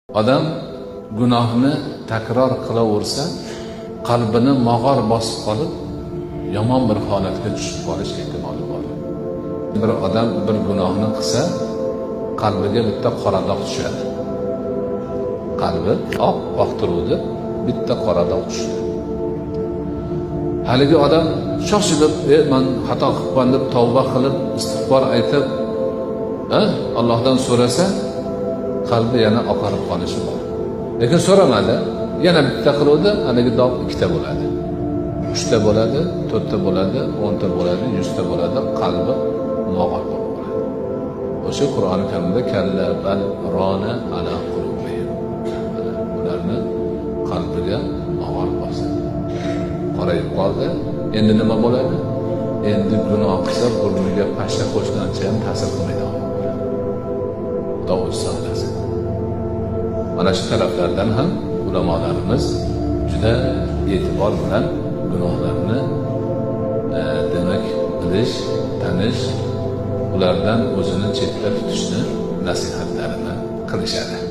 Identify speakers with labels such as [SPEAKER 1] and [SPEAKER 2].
[SPEAKER 1] Odam gunohni takror qilaversa, qalbini mog'or bosib qolib, yomon bir holatga tushib qolish ehtimoli bor. Bir odam bir gunohni qilsa, qalbiga bitta qora dog' tushadi. Qalbi oq turuvdi, bitta qora dog' tushdi. Haligi odam shoshilib, men xato qilibman deb tavba qilib, istig'for aytib, Allohdan so'rasa, qalbi yana oqarib qolishi bor. Lekin so'ramadi, yana bitta qiluvdi, haligi dog' ikkita bo'ladi. 3 ta bo'ladi, 4 ta bo'ladi, 10 ta bo'ladi, 100 ta bo'ladi, qalbi mog'or bo'lib qoladi. O'sha Qur'oni Karimda kalla bal rona ala qulubihim. Ularni qalbiga mog'or bosdi. Qorayib qoldi. Endi nima bo'ladi? Endi gunoh qilsa burniga pashsha qo'shgancha ham ta'sir qilmaydi. Xudo o'zi saqlasin. Mana shu taraflardan ham ulamolarimiz juda e'tibor bilan gunohlarni demak bilish, tanish, ulardan o'zini chetda tutishni nasihatlarini qilishadi.